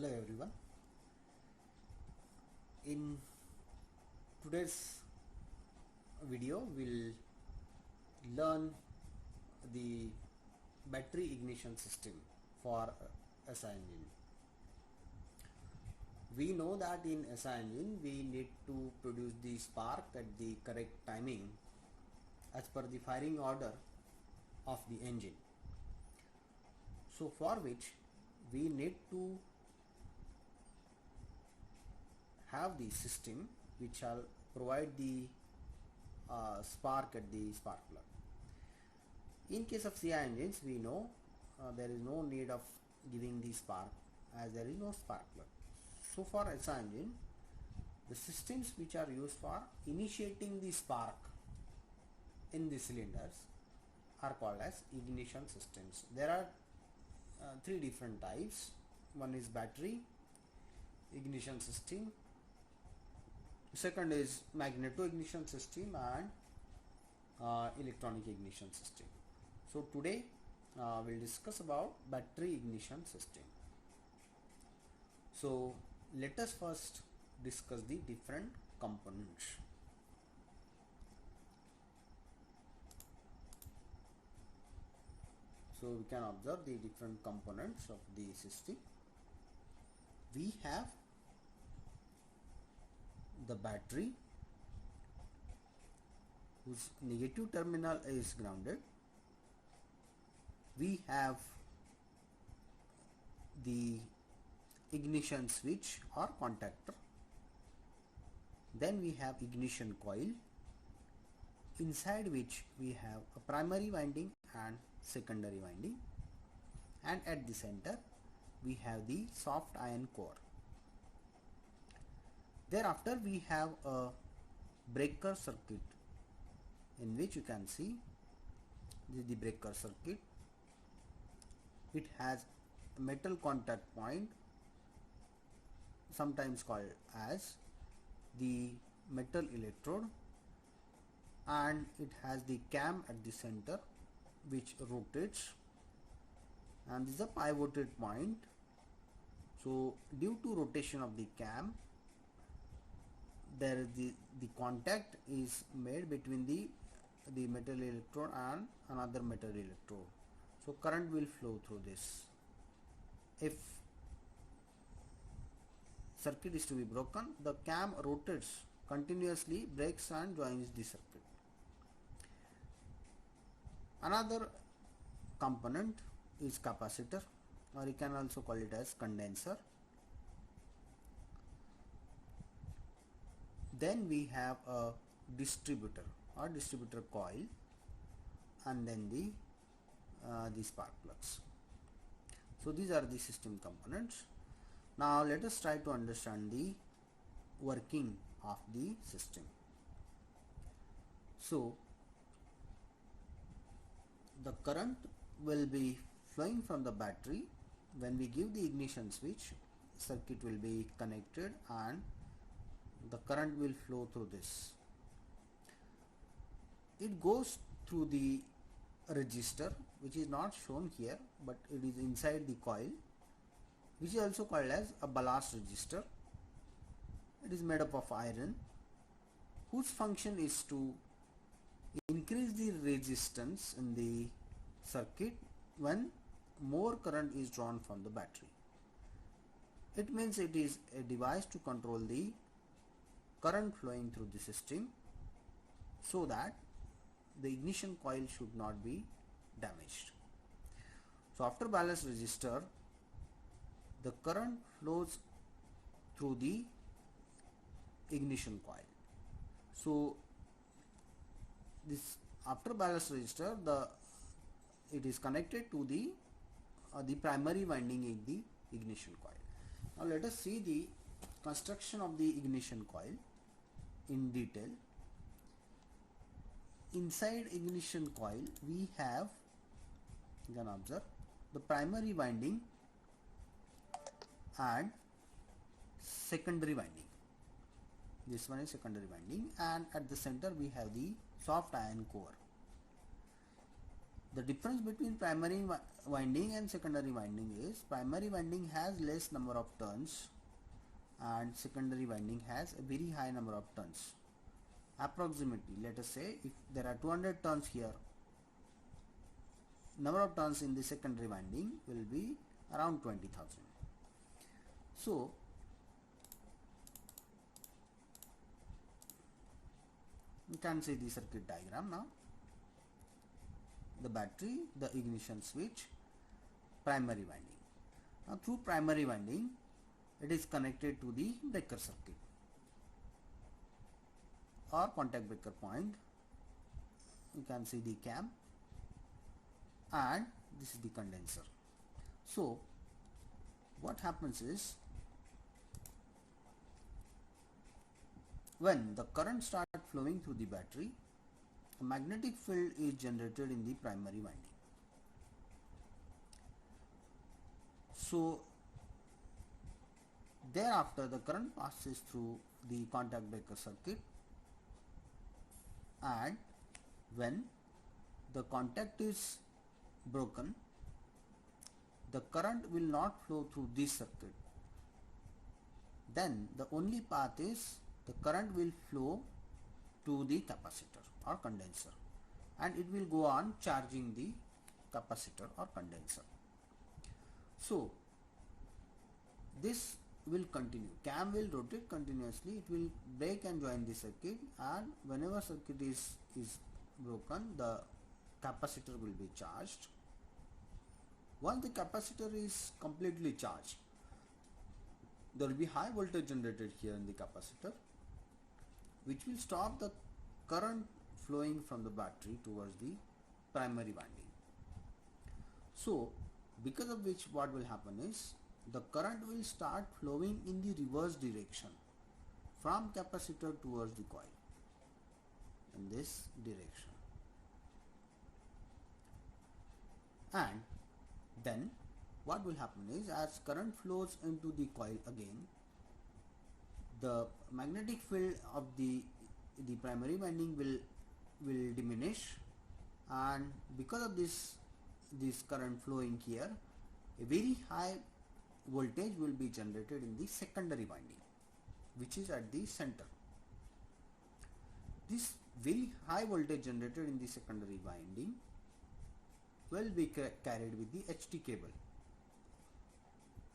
Hello everyone. In today's video we'll learn the battery ignition system for SI engine. We know that in SI engine we need to produce the spark at the correct timing as per the firing order of the engine. So for which we need to have the system which shall provide the spark at the spark plug. In case of CI engines, we know there is no need of giving the spark as there is no spark plug. So for SI engine, the systems which are used for initiating the spark in the cylinders are called as ignition systems. There are three different types. One is battery ignition system, second is magneto ignition system, and electronic ignition system. So today we'll discuss about battery ignition system. So let us first discuss the different components. So we can observe the different components of the system. We have the battery whose negative terminal is grounded. We have the ignition switch or contactor. Then we have ignition coil, inside which we have a primary winding and secondary winding, and at the center we have the soft iron core. Thereafter we have a breaker circuit, in which you can see this is the breaker circuit. It has a metal contact point, sometimes called as the metal electrode, and it has the cam at the center which rotates, and this is a pivoted point. So due to rotation of the cam, there is the contact is made between the metal electrode and another metal electrode. So current will flow through this. If circuit is to be broken, the cam rotates continuously, breaks and joins the circuit. Another component is capacitor, or you can also call it as condenser. Then we have a distributor or distributor coil, and then the spark plugs. So these are the system components. Now let us try to understand the working of the system. So the current will be flowing from the battery. When we give the ignition switch, circuit will be connected and the current will flow through this. It goes through the resistor, which is not shown here, but it is inside the coil, which is also called as a ballast resistor. It is made up of iron, whose function is to increase the resistance in the circuit when more current is drawn from the battery. It means it is a device to control the current flowing through the system so that the ignition coil should not be damaged. So after ballast resistor, the current flows through the ignition coil. So this after ballast resistor, it is connected to the primary winding in the ignition coil. Now let us see the construction of the ignition coil in detail. Inside ignition coil we have, you can observe, the primary winding and secondary winding. This one is secondary winding, and at the center we have the soft iron core. The difference between primary winding and secondary winding is primary winding has less number of turns and secondary winding has a very high number of turns. Approximately, let us say if there are 200 turns here, number of turns in the secondary winding will be around 20,000. So you can see the circuit diagram now. The battery, the ignition switch, primary winding. Now through primary winding, it is connected to the breaker circuit or contact breaker point. You can see the cam, and this is the condenser. So what happens is, when the current starts flowing through the battery, a magnetic field is generated in the primary winding. So thereafter the current passes through the contact breaker circuit, and when the contact is broken, the current will not flow through this circuit. Then the only path is the current will flow to the capacitor or condenser, and it will go on charging the capacitor or condenser. So this will continue. Cam will rotate continuously. It will break and join the circuit, and whenever circuit is broken, the capacitor will be charged. Once the capacitor is completely charged, there will be high voltage generated here in the capacitor, which will stop the current flowing from the battery towards the primary winding. So because of which what will happen is, the current will start flowing in the reverse direction from capacitor towards the coil, in this direction. And then what will happen is, as current flows into the coil again, the magnetic field of the primary winding will diminish, and because of this current flowing here, a very high voltage will be generated in the secondary winding, which is at the center. This very high voltage generated in the secondary winding will be carried with the HT cable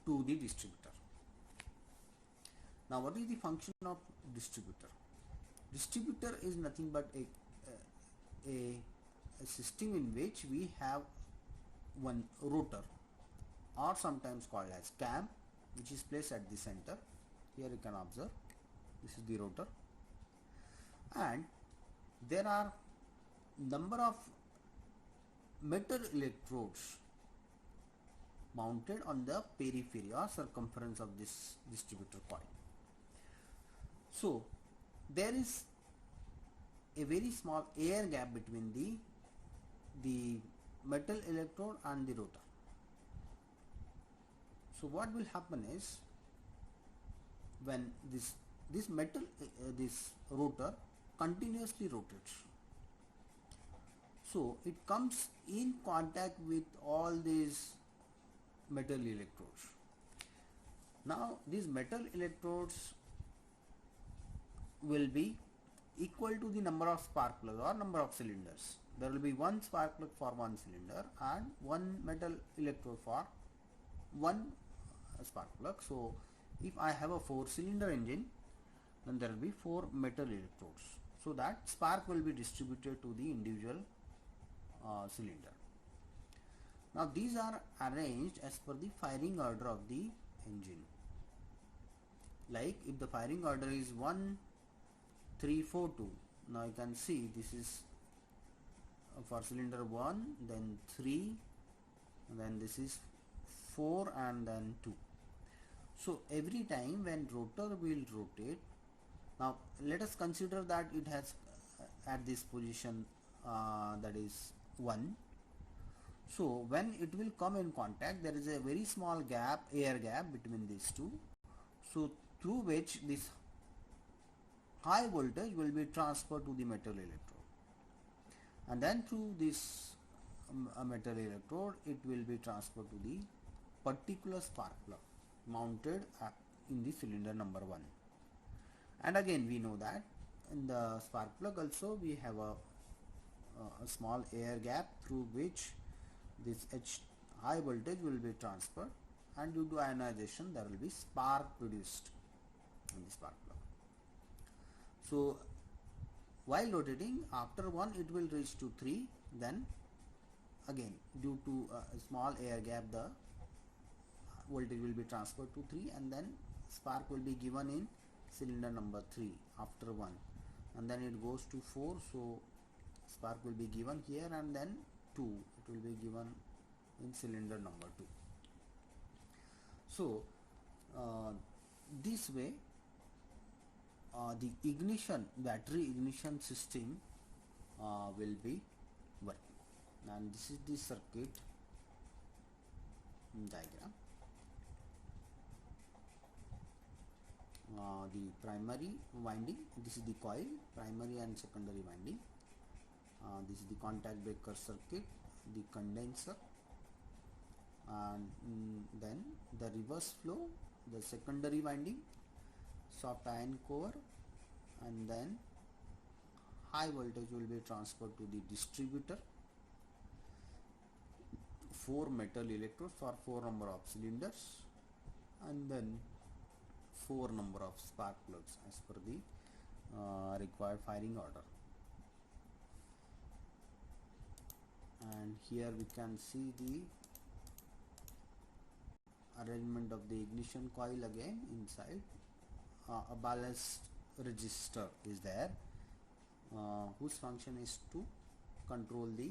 to the distributor. Now what is the function of distributor? Distributor is nothing but a system in which we have one rotor, or sometimes called as cam, which is placed at the center. Here you can observe, this is the rotor, and there are number of metal electrodes mounted on the periphery or circumference of this distributor coil. So there is a very small air gap between the metal electrode and the rotor. So what will happen is, when this metal this rotor continuously rotates, so it comes in contact with all these metal electrodes. Now these metal electrodes will be equal to the number of spark plugs or number of cylinders. There will be one spark plug for one cylinder and one metal electrode for one spark plug. So if I have a 4-cylinder engine, then there will be 4 metal electrodes, so that spark will be distributed to the individual cylinder. Now these are arranged as per the firing order of the engine. Like if the firing order is 1, 3, 4, 2, now you can see this is for cylinder 1, then 3, and then this is 4, and then 2. So every time when rotor will rotate, now let us consider that it has at this position that is 1. So when it will come in contact, there is a very small gap, air gap between these two, so through which this high voltage will be transferred to the metal electrode, and then through this a metal electrode, it will be transferred to the particular spark plug mounted in the cylinder number 1. And again we know that in the spark plug also we have a small air gap through which this high voltage will be transferred, and due to ionization there will be spark produced in the spark plug. So while rotating, after 1 it will reach to 3, then again due to a small air gap the voltage will be transferred to 3, and then spark will be given in cylinder number 3 after 1, and then it goes to 4, so spark will be given here, and then 2 it will be given in cylinder number 2. So this way the battery ignition system will be working. And this is the circuit diagram. The primary winding, this is the coil, primary and secondary winding. This is the contact breaker circuit, the condenser, and then the reverse flow, the secondary winding, soft iron core, and then high voltage will be transferred to the distributor, 4 metal electrodes for 4 number of cylinders, and then 4 number of spark plugs as per the required firing order. And here we can see the arrangement of the ignition coil. Again inside a ballast resistor is there, whose function is to control the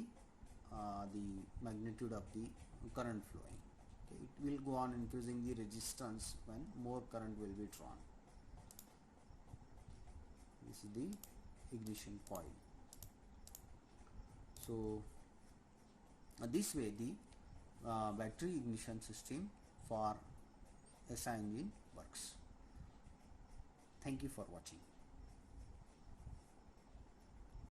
magnitude of the current flowing. Okay, it will go on increasing the resistance when more current will be drawn. This is the ignition coil. So this way the battery ignition system for SI engine works. Thank you for watching.